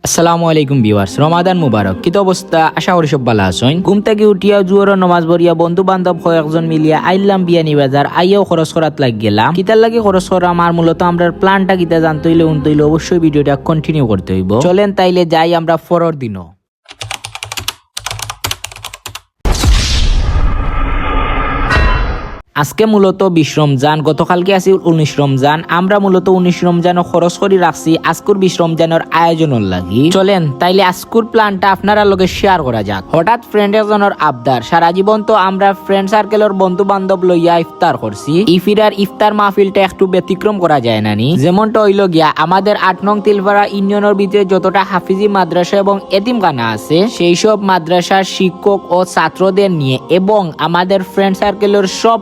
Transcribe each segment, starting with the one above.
আসসালামু আলাইকুম ভিউয়ার্স, রমাদান মুবারক। কিত অবস্থা? আশা করি সব ভালো আছেন। ঘুম থেকে উঠিয়া জুয়ার নমাজ পড়িয়া বন্ধু বান্ধব কয়েকজন মিলিয়া আইলাম বিয়ানি বাজার। আইয়াও খরচ করাত লাগ গেলাম। কিতার লাগি খরচ করাম আর মূলত আমরা প্ল্যানটা কিতা জানতে হইলে অবশ্যই ভিডিওটা কন্টিনিউ করতে হইব। চলেন তাইলে যাই আমরা পরের দিনও। আজকে মূলত 20 রমজান, গতকালকে আছে 19 রমজান। আমরা মূলত 19 রমজানও খরচ করে রাখছি আজকুর 20 রমজানের আয়োজনের লাগি। চলেন তাইলে আজকুর প্ল্যানটা আপনারা লগে শেয়ার করা যাক। হঠাৎ ফ্রেন্ড একজনের আবদার, সারা জীবন তো আমরা ফ্রেন্ড সার্কেলের বন্ধু বান্ধব লইয়া ইফতার করছি, ইফিরার ইফতার মাহফিলটা একটু ব্যতিক্রম করা যায় না নি? যেমনটা হইল গিয়া আমাদের 8 নং তিলপাড়া ইউনিয়নের ভিতরে যতটা হাফিজি মাদ্রাসা এবং এতিমখানা আছে সেই সব মাদ্রাসার শিক্ষক ও ছাত্রদের নিয়ে এবং আমাদের ফ্রেন্ড সার্কেলের সব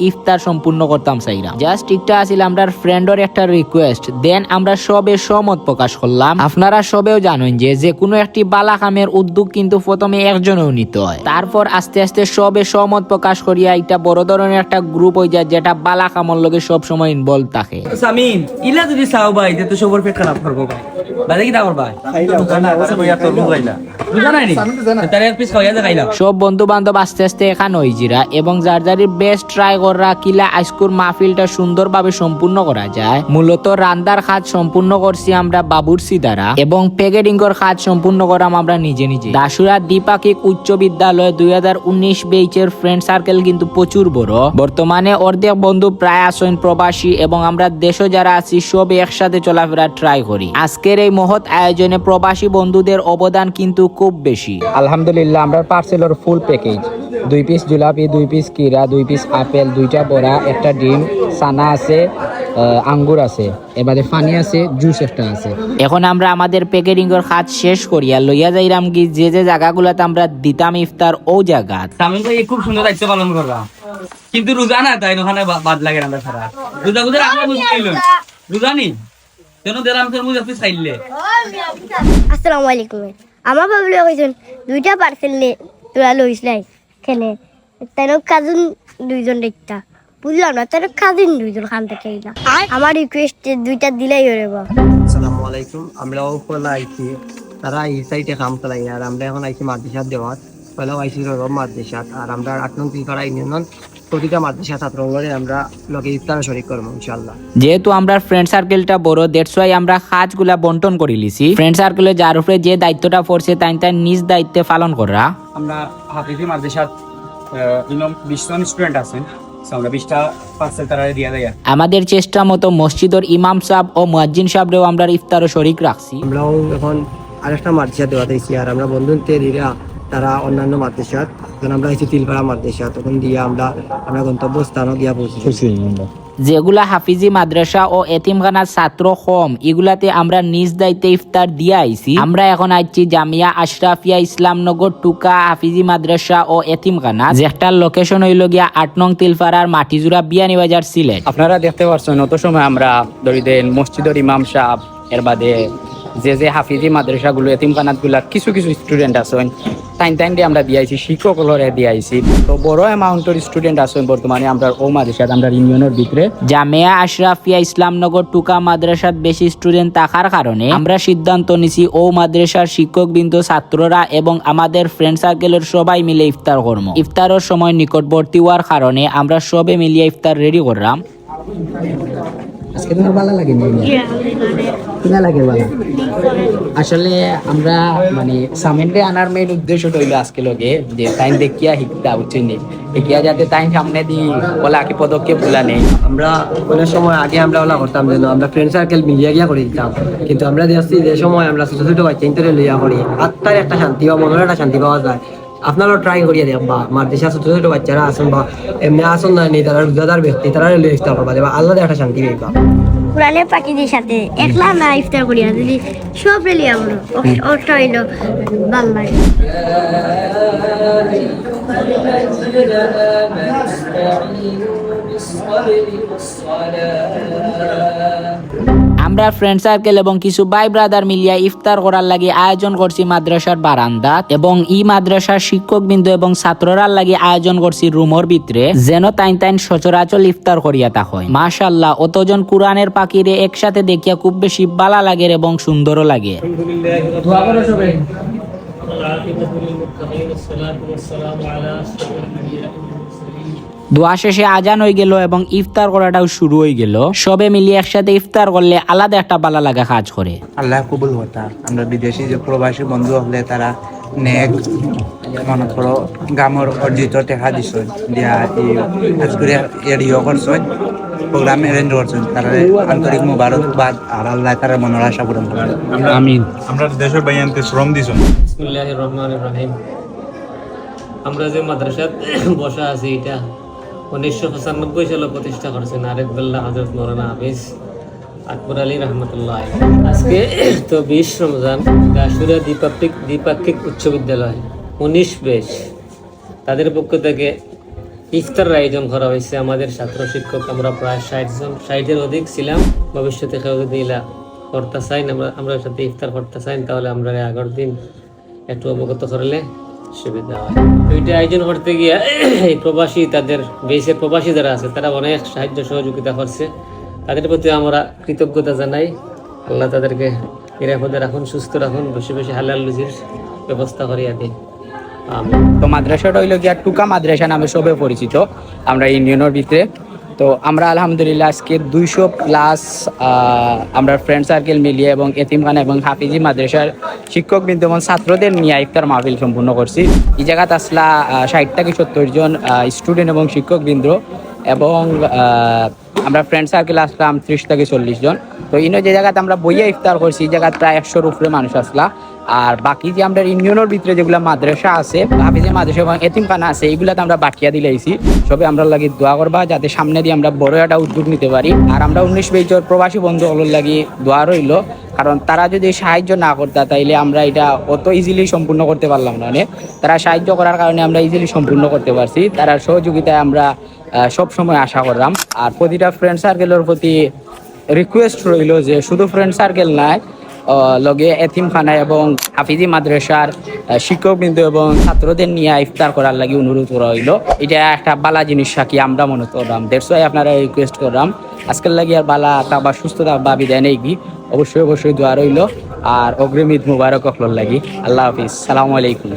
ইফতার সম্পূর্ণ করতাম চাইলাম। জাস্ট একটা আছিল আমরা ফ্রেন্ডের একটা রিকোয়েস্ট, দেন আমরা সবে সহমত প্রকাশ করলাম। আপনারা সবেও জানেন যে কোনো একটি বালা কামের উদ্যোগ কিন্তু প্রথমে একজনেও নিতে হয়, তারপর আস্তে আস্তে সবে সহমত প্রকাশ করিয়া একটা বড় ধরনের একটা গ্রুপ হয়ে যায় যেটা বালা কামর লগে সব সময় ইনভলভ থাকে। সামিন ইলা যদি চাও ভাই যে তো সবার পেট খারাপ করবো ভাই বাজে কি করবা সব বন্ধু বান্ধব আস্তে আস্তে এখান হইজিরা এবং যার যার বেস্ট ট্রাই করা কিলা আজকুর মাহফিলটা সুন্দরভাবে সম্পূর্ণ করা যায়। মূলত রান্দার কাজ সম্পূর্ণ করছি আমরা বাবুরসি দ্বারা এবং প্যাকেটিং এর কাজ সম্পূর্ণ করাম আমরা নিজে নিজে। দাসুরা দ্বিপাক্ষিক উচ্চ বিদ্যালয় 2019 বেচের ফ্রেন্ড সার্কেল কিন্তু প্রচুর বড়। বর্তমানে অর্ধেক বন্ধু প্রায় আসেন প্রবাসী এবং আমরা দেশে যারা আছি সব একসাথে চলাফেরা ট্রাই করি। আজকের এই মহৎ আয়োজনে প্রবাসী বন্ধুদের অবদান কিন্তু খুব বেশি। আলহামদুলিল্লাহ আমরা পার্সেলের ফুল প্যাকেজ, 2 পিস জিলাপি, 2 পিস কিরা, 2 পিস আপেল, 2টা বড়া, একটা ডিম, সানা আছে, আঙ্গুর আছে, এবারে পানি আছে, জুস একটা আছে। এখন আমরা আমাদের প্যাকেটিং এর কাজ শেষ করিয়া লইয়া যাইরাম কি যে জায়গাগুলোতে আমরা দিতাম ইফতার ও জায়গা। সামিন ভাই খুব সুন্দর দায়িত্ব পালন করবা, কিন্তু রোজা না তাই ওখানে বাদ লাগে আমরা সারা রোজা গুজর আমরা বুঝতেইল রোজা নি কেন দিলাম তোর মুজ আপনি চাইলে। আসসালামু আলাইকুম। আমার বাবুলে কইছেন 2টা পার্সেল নে তোরা লইছলাই খেলে তার কাজিন 2জন দেখতা বুঝলাম না, তার কাজিন 2জন খান থেকে আমার রিকোয়েস্ট 2টা দিলাই হইবা। আসসালামু আলাইকুম। আমরাও পয়লা আইছি, তারা এই সাইডে কাম চালাই আর আমরা এখন আইছি মাদ্রাসার দেওয়াত। পয়লাও আইছি রব মাদ্রাসাত আর আমরা 8 নং তিলপাড়া ইউনিয়ন প্রতিটা মাদ্রাসা ছাত্রগুলোরে আমরা লগে ইফতার শরীক করবো ইনশাআল্লাহ। যেহেতু আমরা ফ্রেন্ড সার্কেলটা বড়, দ্যাটস ওয়াই আমরা কাজগুলা বন্টন করে লিছি। ফ্রেন্ড সার্কেলে যার উপরে যে দায়িত্বটা পড়ছে তাই নিজ দায়িত্বে পালন করা। আমরা হাফিজি মাদ্রাসাত মিনিমাম 20 জন স্টুডেন্ট আছেন, আমরা 20টা পার্সেল তারা দিয়া দেয়। আমাদের চেষ্টা মতো মসজিদের ইমাম সাহেব ও মুয়াজ্জিন সাহেবরেও আমরা ইফতারও শরীক রাখছি। আমরাও এখন আরেকটা মাদ্রাসা দেওয়াত আইছি আর আমরা বন্ধুতে দিরা তারা অন্যান্য মাদ্রাসাত, যখন আমরা আইছি তিলপাড়া মাদ্রাসা তখন দিয়ে আমরা গন্তব্যস্থানও গিয়া পৌঁছেছি। যেগুলা হাফিজি মাদ্রাসা ও এতিমখানার ছাত্র কম, এগুলাতে আমরা নিজ দায়িত্বে ইফতার দিয়ে আইছি। আমরা এখন আইছি জামিয়া আশরাফিয়া ইসলামনগর টুকা হাফিজি মাদ্রাসা ও এতিমখানা, যেটার লোকেশন হইল গিয়া 8 নং তিলপাড়ার মাটিজুরা বিয়ানীবাজার সিলেট। আপনারা দেখতে পাচ্ছেন অত সময় আমরা দরিদ্র মসজিদের ইমাম সাহেব এর বাদে যে হাফিজি মাদ্রাসাগুলো এতিমখানাতগুলার কিছু স্টুডেন্ট আছেন টাইম দিয়ে আমরা দিয়েছি, শিক্ষকগুলোরে দিয়েছি। তো বড় অ্যামাউন্টের স্টুডেন্ট আছেন বর্তমানে আমরা ও মাদ্রাসাত আমরা ইউনিয়নের ভিতরে। জামিয়া আশরাফিয়া ইসলামনগর টুকা মাদ্রাসাত বেশি স্টুডেন্ট থাকার কারণে আমরা সিদ্ধান্ত নিছি ও মাদ্রাসার শিক্ষকবৃন্দ, ছাত্ররা এবং আমাদের ফ্রেন্ড সার্কেলের সবাই মিলে ইফতার করব। ইফতারের সময় নিকটবর্তী হওয়ার কারণে আমরা সবে মিলিয়ে ইফতার রেডি করলাম। আজকে তোমার ভালো লাগে না লাগে ভালো? আসলে আমরা মানে সামেন্টে আনার মেইন উদ্দেশ্যটা হইলো আজকে লগে যে টাইম দেখিয়া শিখতা বুঝছেন, দেখিয়া যাতে টাইম সামনে দিই বলা কি পদক্ষেপ গুলা নেই। আমরা অনেক সময় আগে আমরা ওলা করতাম যেন আমরা ফ্রেন্ড সার্কেল মিলিয়ে গিয়া করে দিতাম, কিন্তু আমরা দেখছি যে সময় আমরা ছোট ছোট বাচ্চা ইন্টারে লইয়া করি আত্মার একটা শান্তি বা মনের একটা শান্তি পাওয়া যায়। আপনারাও ট্রাই করিয়া দেখবা, মাদ্রাসা ছোট ছোট বাচ্চারা আসুন বা এমনি আসুন না নেই, তারা রোজাদার ব্যক্তি তারা লইয়া ইফতার করবা বা আল্লাহর একটা শান্তি পাইবা। কোরআনের পাখিদের সাথে একলা না ইফতার করিয়া যদি সব রেলিয়া বলো ওটা হইলো ভালো লাগে। আমরা ফ্রেন্ড সার্কেল এবং কিছু ভাই ব্রাদার মিলিয়া ইফতার করার লাগি আয়োজন করছি মাদ্রাসার বারান্দাত এবং ই মাদ্রাসার শিক্ষক বিন্দু এবং ছাত্ররা লাগি আয়োজন করছি রুমর ভিতরে যেন তাইন সচরাচর ইফতার করিয়া তা হয়। মাশাআল্লাহ, অতজন কোরআনের পাখিরে একসাথে দেখিয়া খুব বেশি ভালো লাগে এবং সুন্দরও লাগে। দোয়া শেষে আজান হয়ে গেল এবং ইফতার করাটাও শুরু হয়ে গেল। সবে মিলিয়ে একসাথে ইফতার করলে আলাদা একটা ভালো লাগা কাজ করে। আল্লাহ কবুল হতা। আমরা বিদেশি যে প্রবাসী বন্ধু হলে তারা নেক মনে করো গামর অর্জিত টেকা দিছ দিয়া আজকে এরিও করছেন প্রোগ্রাম অ্যারেঞ্জ করছেন তারা আন্তরিক মুবারকবাদ আর আল্লাহ তারা মনের আশা পূরণ করেন। আমিন। আমরা দেশের বাইয়ান্তে শ্রম দিছ। বিসমিল্লাহির রহমানির রহিম। আমরা যে মাদ্রাসাত বসা আছি এটা 1995 সালে প্রতিষ্ঠা করেছেন আরেক বেল্লা হযরত মাওলানা হাফিজ আকবর আলী রহমতুল্লাহ। আজকে তো 20 রমজান গাশুরা দ্বিপাক্ষিক উচ্চ বিদ্যালয় 19 বেশ তাদের পক্ষ থেকে ইফতার আয়োজন করা হয়েছে। আমাদের ছাত্র শিক্ষক আমরা প্রায় 60 অধিক ছিলাম। ভবিষ্যতে কেউ যদি ইলা করতে চাই আমরা সাথে ইফতার করতে চাই তাহলে আমরা আগের দিন একটু অবগত করলে সুবিধা হয়। ওইটা আয়োজন করতে গিয়ে এই প্রবাসী তাদের বেশের প্রবাসী যারা আছে তারা অনেক সাহায্য সহযোগিতা করছে, তাদের প্রতি আমরা কৃতজ্ঞতা জানাই। আল্লাহ তাদেরকে নিরাপদে রাখুন, সুস্থ রাখুন, বেশি বেশি হালাল রুজির ব্যবস্থা করিয়া দিন। তো মাদ্রাসাটা হইল গিয়া টুকা মাদ্রাসা নামে সবে পরিচিত আমরা ইউনিয়নের ভিতরে। তো আমরা আলহামদুলিল্লাহ আজকে 200 প্লাস আমরা ফ্রেন্ড সার্কেল মিলিয়ে এবং এতিমখানা এবং হাফিজি মাদ্রাসার শিক্ষক বৃন্দ এবং ছাত্রদের নিয়ে ইফতার মাহফিল সম্পূর্ণ করছি। এই জায়গাতে আসলা 60 থেকে 70 জন স্টুডেন্ট এবং শিক্ষক বৃন্দ এবং আমরা ফ্রেন্ড সার্কেল আসলাম 30 থেকে 40 জন। তো ইনো যে জায়গাতে আমরা বইয়া ইফতার করছি এই জায়গায় প্রায় 100-র উপরে মানুষ আসলা। আর বাকি যে আমরা ইউনিয়নের ভিতরে যেগুলো মাদ্রাসা আছে হাফিজে মাদ্রাসা এবং এতিমখানা আছে এইগুলাতে আমরা বাকিয়া দিলাইছি। সবে আমরা লাগি দোয়া করবা যাতে সামনে দিয়ে আমরা বড় একটা উদ্যোগ নিতে পারি। আর আমরা 19 বছর প্রবাসী বন্ধু হলোর লাগি দোয়া রইল, কারণ তারা যদি সাহায্য না করতা তাইলে আমরা এটা অত ইজিলি সম্পূর্ণ করতে পারলাম না। তারা সাহায্য করার কারণে আমরা ইজিলি সম্পূর্ণ করতে পারছি। তারা সহযোগিতায় আমরা সব সময় আশা করলাম। আর প্রতিটা ফ্রেন্ড সার্কেলের প্রতি রিকোয়েস্ট রইল যে শুধু ফ্রেন্ড সার্কেল নয়, লগে এতিমখানা এবং হাফিজি মাদ্রাসার শিক্ষকবৃন্দ এবং ছাত্রদের নিয়ে ইফতার করার লাগি অনুরোধ করা হইল। এটা একটা বালা জিনিস কি আমরা মনে করলাম, দ্যাটস ওয়াই আপনারা রিকোয়েস্ট করলাম। আজকের লাগি আর বালা বা সুস্থতা বা বিদায় নেই কি অবশ্যই দোয়া রইল। আর অগ্রিম ঈদ মুবারক লাগি। আল্লাহ হাফিজ, সালামু আলাইকুম।